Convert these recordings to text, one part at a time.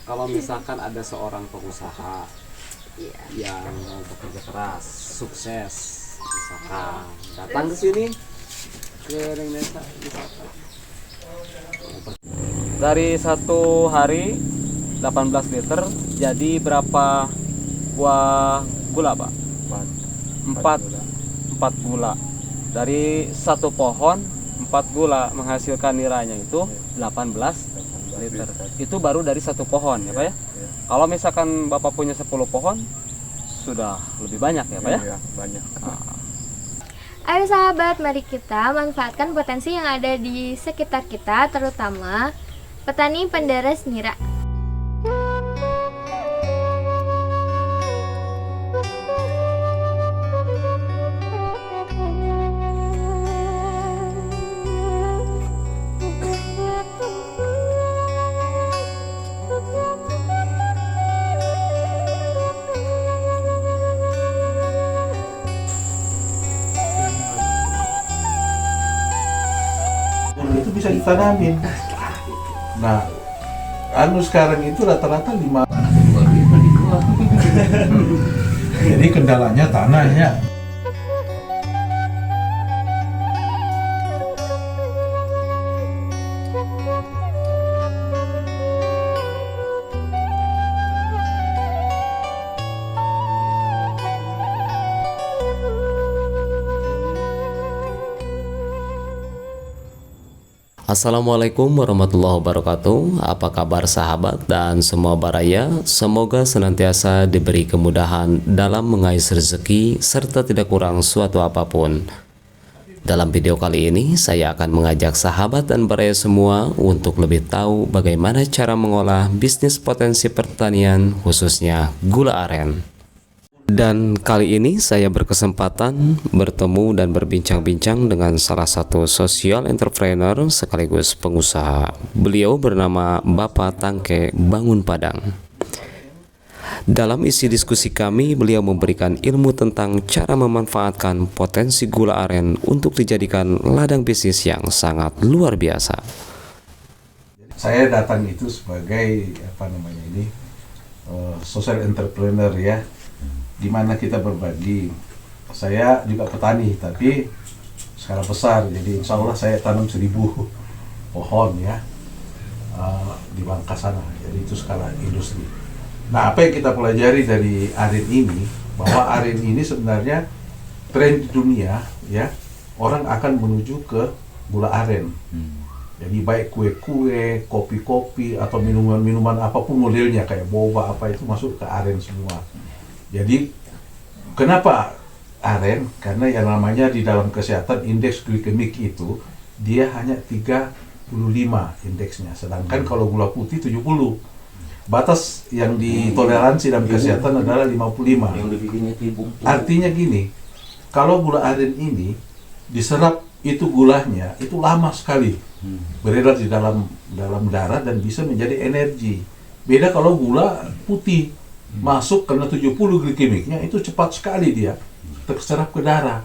Kalau misalkan ada seorang pengusaha yang mau bekerja keras, sukses, misalkan datang ke sini ke Indonesia misalkan. Dari satu hari 18 liter jadi berapa buah gula, Pak? 4 gula. Dari satu pohon 4 gula menghasilkan nilainya itu 18 liter. Itu baru dari satu pohon ya Pak ya? Kalau misalkan Bapak punya 10 pohon sudah lebih banyak ya Pak ya? Iya, banyak. Ayo sahabat, mari kita manfaatkan potensi yang ada di sekitar kita, terutama petani penderes nira. Itu bisa ditanamin. Nah, sekarang itu rata-rata 5. Jadi kendalanya tanahnya. Assalamualaikum warahmatullahi wabarakatuh. Apa kabar sahabat dan semua baraya? Semoga senantiasa diberi kemudahan dalam mengais rezeki serta tidak kurang suatu apapun. Dalam video kali ini saya akan mengajak sahabat dan baraya semua untuk lebih tahu bagaimana cara mengolah bisnis potensi pertanian khususnya gula aren. Dan kali ini saya berkesempatan bertemu dan berbincang-bincang dengan salah satu social entrepreneur sekaligus pengusaha. Beliau bernama Bapak Tangke Bangun Padang. Dalam isi diskusi kami, beliau memberikan ilmu tentang cara memanfaatkan potensi gula aren untuk dijadikan ladang bisnis yang sangat luar biasa. Saya datang itu sebagai social entrepreneur ya, di mana kita berbagi. Saya juga petani tapi skala besar, jadi insya Allah saya tanam 1000 pohon ya di Bangka sana, jadi itu skala industri. Nah, apa yang kita pelajari dari aren ini, bahwa aren ini sebenarnya tren di dunia ya, orang akan menuju ke gula aren. Jadi baik kue-kue, kopi-kopi atau minuman-minuman apapun modelnya kayak boba apa itu masuk ke aren semua. Jadi kenapa aren? Karena yang namanya di dalam kesehatan indeks glikemik itu dia hanya 35 indeksnya, sedangkan kalau gula putih 70. Batas yang ditoleransi dalam kesehatan adalah 55. Artinya gini, kalau gula aren ini diserap itu gulanya itu lama sekali beredar di dalam darah dan bisa menjadi energi. Beda kalau gula putih masuk karena 70 glikemiknya itu cepat sekali dia terserap ke darah.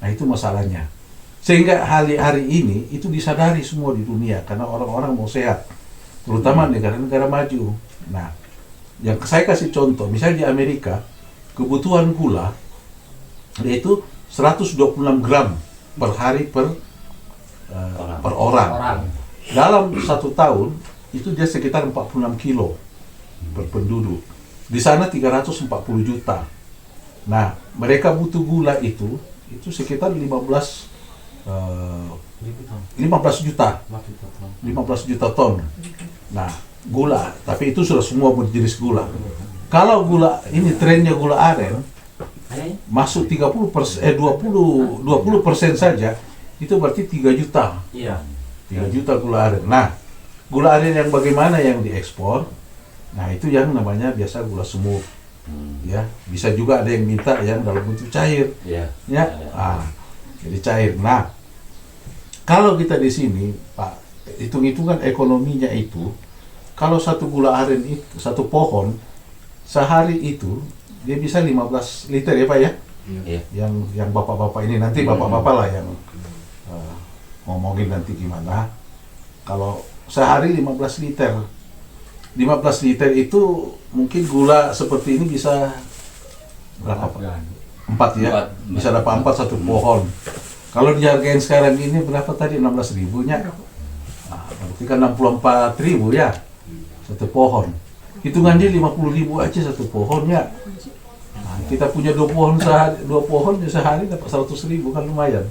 Nah, itu masalahnya. Sehingga hari-hari ini itu disadari semua di dunia karena orang-orang mau sehat, terutama negara-negara maju. Nah, yang saya kasih contoh, misalnya di Amerika kebutuhan gula yaitu 126 gram per hari per orang. Dalam 1 tahun itu dia sekitar 46 kilo per penduduk. Di sana 340 juta. Nah, mereka butuh gula itu sekitar 15 juta. 15 juta ton. Nah, gula, tapi itu sudah semua jenis gula. Kalau gula ini trennya gula aren masuk 20% saja, itu berarti 3 juta. Iya. 3 juta gula aren. Nah, gula aren yang bagaimana yang diekspor? Nah, itu yang namanya biasa gula semut. Ya, bisa juga ada yang minta yang dalam bentuk cair. Iya. Ya. Jadi cair. Nah, kalau kita di sini, Pak, hitung-hitungan ekonominya itu, kalau satu gula aren itu, satu pohon sehari itu dia bisa 15 liter ya, Pak ya? Iya. Yang bapak-bapak ini nanti bapak-bapak lah yang ngomongin nanti gimana. Kalau sehari 15 liter. 15 liter itu mungkin gula seperti ini bisa berapa Pak? 4 ya? Bisa dapat 4 satu pohon. Kalau dihargain sekarang ini berapa tadi? 16.000 nya? Nah, berarti kan 64.000 ya satu pohon. Hitungannya 50.000 aja satu pohon ya. Nah, kita punya 2 pohon sehari, 2 pohon sehari dapat 100.000 kan lumayan.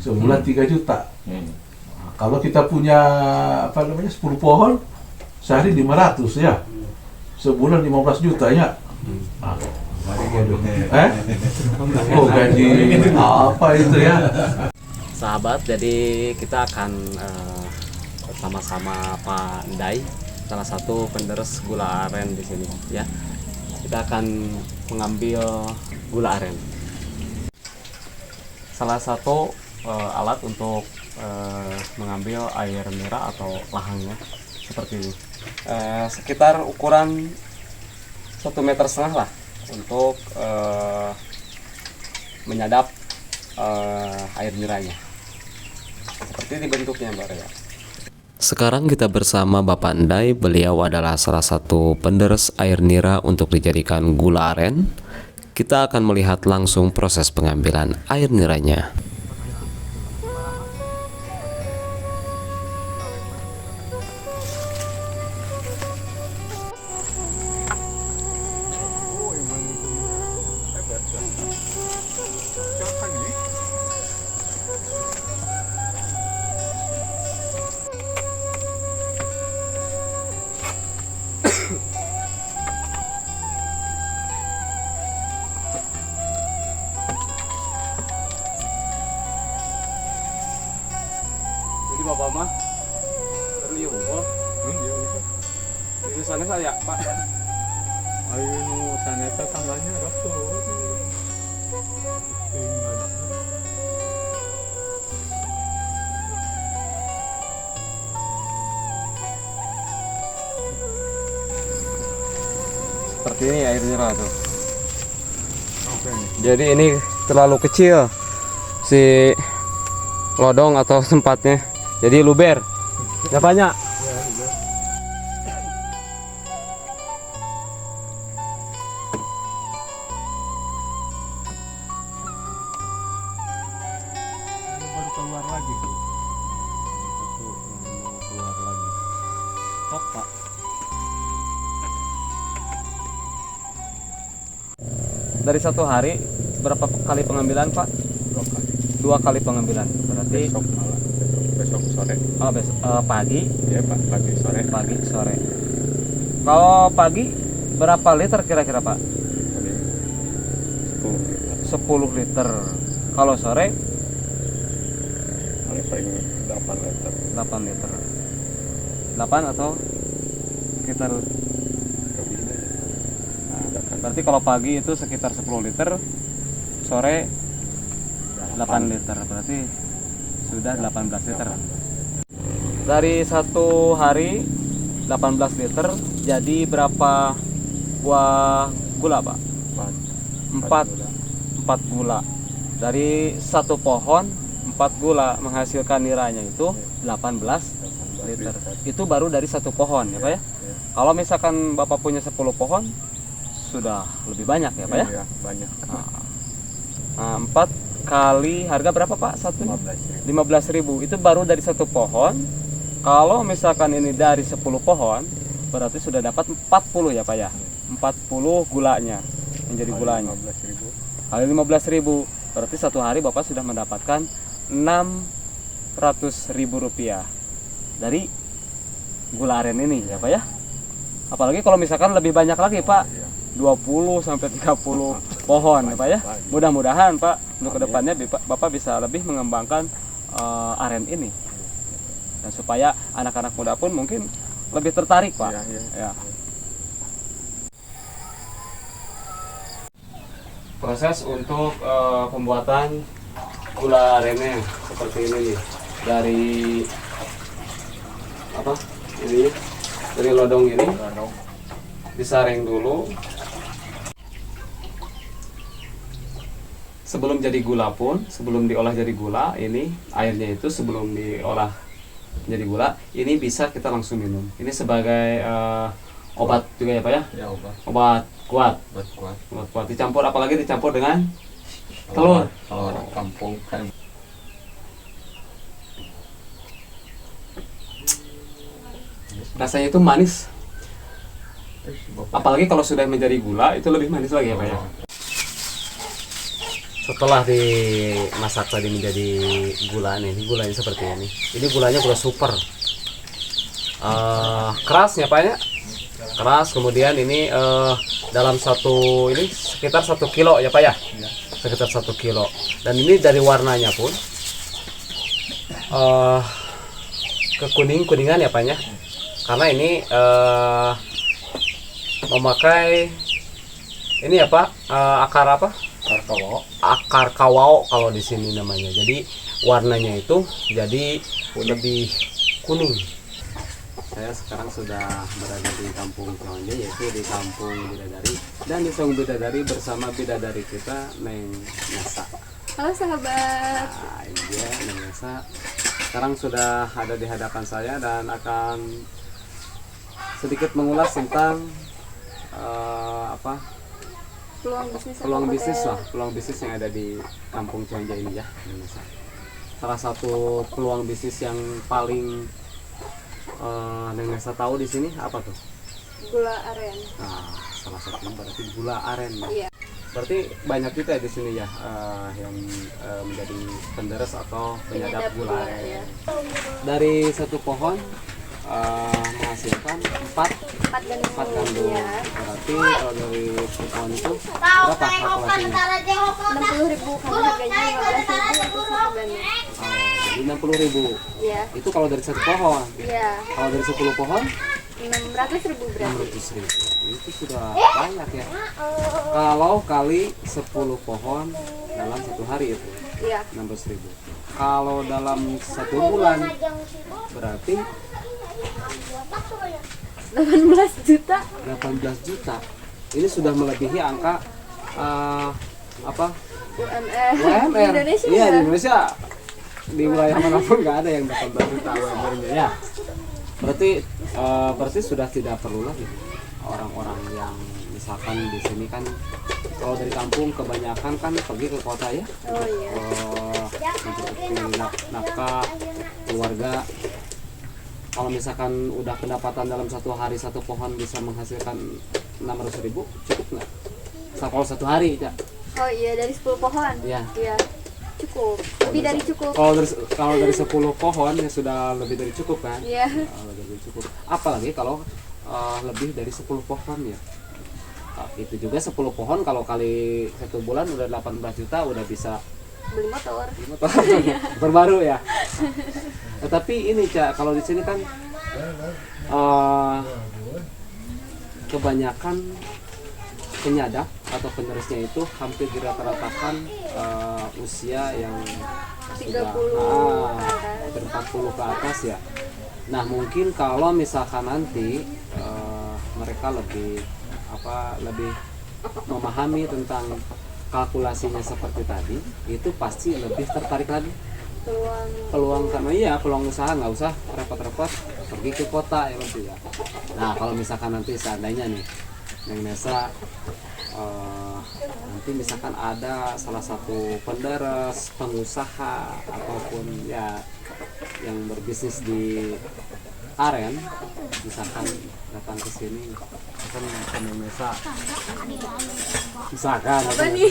Sebulan 3 juta. Nah, kalau kita punya 10 pohon sehari 500 ya. Sebulan 15 juta ya. Nah, oh gaji apa itu ya? Sahabat, jadi kita akan bersama-sama Pak Ndai, salah satu penderes gula aren di sini ya. Kita akan mengambil gula aren. Salah satu alat untuk mengambil air nira atau lahangnya seperti ini. Sekitar ukuran 1,5 meter lah untuk menyadap air niranya. Seperti ini bentuknya Mbak Rea. Sekarang kita bersama Bapak Ndai. Beliau adalah salah satu penderes air nira untuk dijadikan gula aren. Kita akan melihat langsung proses pengambilan air niranya. Jadi Bapak mah terus ya hukum. Di sana saya Pak. Ayo sana teh tangganya rasul. Seperti ini air nira tuh. Jadi ini terlalu kecil si lodong atau tempatnya. Jadi luber. Ya banyak. Baru keluar lagi. Mau keluar lagi. Top Pak. Dari satu hari berapa kali pengambilan Pak? 2 kali pengambilan. Berarti Besok malam, besok sore. pagi, Ya Pak, pagi sore. pagi, sore. Kalau pagi berapa liter kira-kira Pak? Tadi 10 10 liter. Kalau sore paling 8 liter. 8 liter. 8 atau sekitar, Lebih deh. Nah, ada kan berarti kalau pagi itu sekitar 10 liter, sore 8 liter, berarti sudah 18 liter. Dari satu hari 18 liter, jadi berapa buah gula Pak? 4 gula. Dari satu pohon 4 gula menghasilkan niranya itu 18 liter. Itu baru dari satu pohon ya Pak ya. Kalau misalkan Bapak punya 10 pohon sudah lebih banyak ya Pak ya. Iya, banyak. Nah, 4 kali harga berapa Pak? 15.000. Itu baru dari satu pohon. Kalau misalkan ini dari 10 pohon, berarti sudah dapat 40 ya Pak ya. 40 gulanya, menjadi gulanya. 15.000. Kali 15.000, berarti satu hari Bapak sudah mendapatkan 600.000 rupiah dari gula aren ini ya Pak ya. Apalagi kalau misalkan lebih banyak lagi Pak, 20 sampai 30 pohon ya Pak ya. Mudah-mudahan Pak untuk kedepannya Bapak bisa lebih mengembangkan aren ini, dan supaya anak-anak muda pun mungkin lebih tertarik Pak. Iya. Ya. Proses untuk pembuatan gula arennya seperti ini nih. Dari apa? Ini dari lodong ini disaring dulu. Sebelum jadi gula pun, sebelum diolah jadi gula, ini airnya itu sebelum diolah jadi gula, ini bisa kita langsung minum. Ini sebagai Obat juga ya Pak ya? Ya obat. Obat kuat. Obat kuat. Obat kuat dicampur, apalagi dicampur dengan telur. Kalau orang kampung kan Rasanya itu manis. Apalagi kalau sudah menjadi gula itu lebih manis lagi ya Pak ya. Setelah dimasak tadi menjadi gula nih, ini gulanya seperti ini. Ini gulanya gula super. Keras ya Pak ya. Keras, kemudian ini dalam satu ini sekitar 1 kilo ya Pak ya. Sekitar 1 kilo. Dan ini dari warnanya pun kekuningan ya Pak ya. Karena ini memakai ini ya Pak, akar apa? Akar kawao kalau di sini namanya. Jadi warnanya itu jadi lebih kuning. Saya sekarang sudah berada di Kampung Cionje, yaitu di Kampung Bidadari, dan di Saung Bidadari bersama bidadari kita Neng Nasa. Halo sahabat. Nah, ini dia Neng Nasa. Sekarang sudah ada di hadapan saya dan akan sedikit mengulas tentang peluang bisnis yang ada di Kampung Cionje ini ya. Salah satu peluang bisnis yang paling Neng Nesa tahu di sini apa tuh? Gula aren. Nah, salah satunya berarti gula aren. Iya. Berarti banyak kita di sini ya yang menjadi penderes atau penyadap gula aren. Ya. Dari satu pohon menghasilkan 4 gandum. Ya. Berarti kalau dari satu pohon itu berapa kalkulasinya? 60.000 kan harganya 15.000 untuk satu gandum. Jadi 60.000. Iya. Itu kalau dari satu pohon. Iya. Kalau dari 10 pohon 600.000 berarti. 600.000. Itu sudah banyak ya. Kalau kali 10 pohon dalam satu hari itu Iya. 600.000. Kalau dalam 1 bulan berarti 18 juta. 18 juta. Ini sudah melebihi angka apa? UMR. UMR. Di Indonesia. Iya, di Indonesia. Di wilayah manapun nggak ada yang 18 juta UMR-nya ya. Berarti sudah tidak perlu lagi orang-orang yang misalkan di sini kan kalau dari kampung kebanyakan kan pergi ke kota ya. Oh iya. Untuk nafkah keluarga. Kalau misalkan udah pendapatan dalam satu hari satu pohon bisa menghasilkan 600.000, cukup nggak? Kalau satu hari ya. Oh iya, dari 10 pohon. Iya. Iya. Cukup. Lebih dari cukup. Kalau dari 10 pohon ya sudah lebih dari cukup kan? Iya. Lebih dari cukup. Apalagi kalau lebih dari 10 pohon ya. Itu juga 10 pohon kalau kali 1 bulan udah 18 juta udah bisa Beli motor. motor baru ya. Tapi ini Cak, kalau di sini kan kebanyakan penyadap atau penerusnya itu hampir dirata-ratakan usia yang 30 hampir 40 ke atas ya. Nah mungkin kalau misalkan nanti mereka lebih memahami tentang kalkulasinya seperti tadi, itu pasti lebih tertarik lagi peluang karena iya peluang usaha, nggak usah repot-repot pergi ke kota ya berarti ya. Nah kalau misalkan nanti seandainya nih Neng Nesa nanti misalkan ada salah satu penderes, pengusaha ataupun ya yang berbisnis di aren, misalkan datang ke sini kan Neng Nesa misalkan apa nih?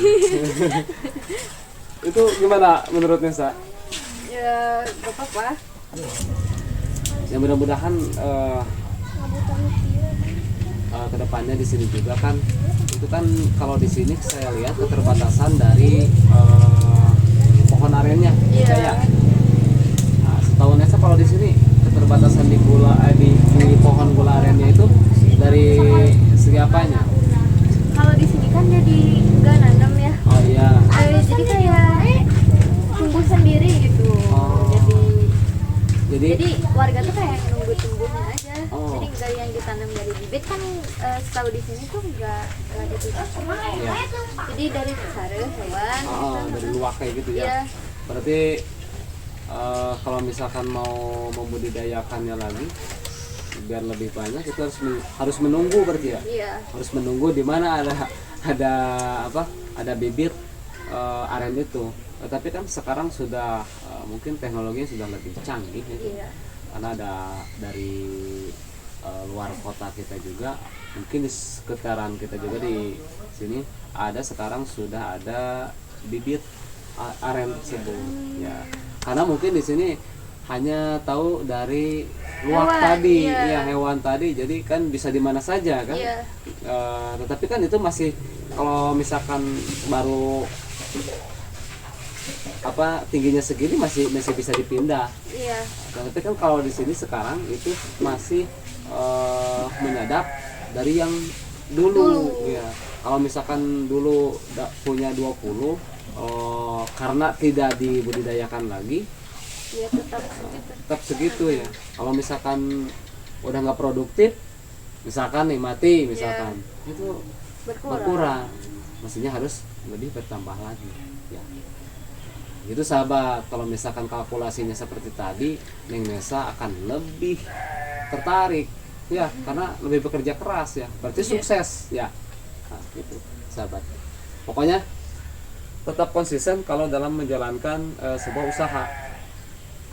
itu gimana menurut Nesa? Ya gak apa-apa. Ya mudah-mudahan kedepannya di sini juga kan itu kan kalau di sini saya lihat keterbatasan dari pohon arennya Iya. Nah, setahu Nesa kalau di sini keterbatasan di pohon gula arennya itu dari segi apanya? Kalau di sini kan jadi nggak nanam ya. Oh iya. Jadi kayak tumbuh sendiri gitu. Oh. Jadi warga tuh kayak nunggu tumbuhnya aja. Oh. Jadi nggak yang ditanam dari bibit kan setahu di sini tuh nggak ditanam. Iya. Jadi dari sare hewan. Dari luak kayak gitu ya. Iya. Berarti kalau misalkan mau membudidayakannya lagi biar lebih banyak itu harus menunggu berarti ya. Iya. Harus menunggu di mana ada apa? Ada bibit aren itu. Tapi kan sekarang sudah mungkin teknologinya sudah lebih canggih ya. Iya. Karena ada dari luar kota kita juga, mungkin di sekitaran kita juga di sini sekarang sudah ada bibit aren tersebut ya. Karena mungkin di sini hanya tahu dari luak Hewan, tadi, iya. ya hewan tadi, jadi kan bisa di mana saja kan. Iya. Tetapi kan itu masih, kalau misalkan baru tingginya segini masih bisa dipindah. Iya. Tapi kan kalau di sini sekarang itu masih menyadap dari yang dulu. Ya. Kalau misalkan dulu punya 20, karena tidak dibudidayakan lagi, Iya, tetap segitu ya. Kalau misalkan udah nggak produktif, misalkan nih mati misalkan, itu berkurang. Mestinya harus lebih bertambah lagi ya. Itu sahabat, kalau misalkan kalkulasinya seperti tadi, Neng Nesa akan lebih tertarik ya, karena lebih bekerja keras ya, berarti sukses ya. Nah, gitu sahabat. Pokoknya tetap konsisten kalau dalam menjalankan sebuah usaha.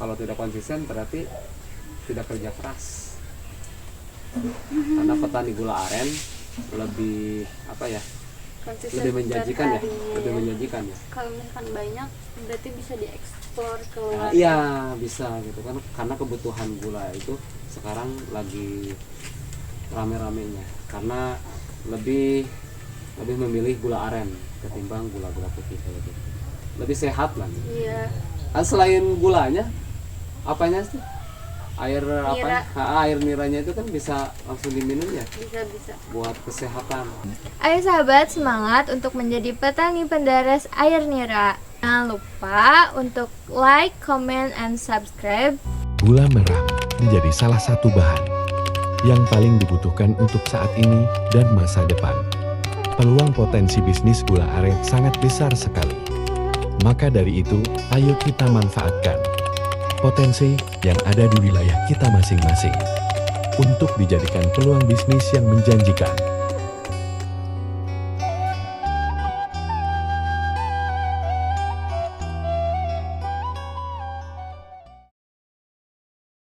Kalau tidak konsisten berarti tidak kerja keras. Karena petani gula aren lebih konsisten lebih menjanjikan ya, berkarir. lebih menjanjikan ya. Kalau misalkan banyak berarti bisa dieksplor keluar. Iya bisa gitu kan, karena kebutuhan gula itu sekarang lagi rame-ramenya, karena lebih memilih gula aren ketimbang gula-gula putih kayak gitu. Lebih sehat lah. Iya. Selain gulanya, apanya sih? Air Nira. air niranya itu kan bisa langsung diminum ya, Bisa. buat kesehatan. Ayo sahabat, semangat untuk menjadi petani pendaras air nira. Jangan lupa untuk like, comment, and subscribe. Gula merah menjadi salah satu bahan yang paling dibutuhkan untuk saat ini dan masa depan. Peluang potensi bisnis gula aren sangat besar sekali. Maka dari itu, ayo kita manfaatkan potensi yang ada di wilayah kita masing-masing untuk dijadikan peluang bisnis yang menjanjikan.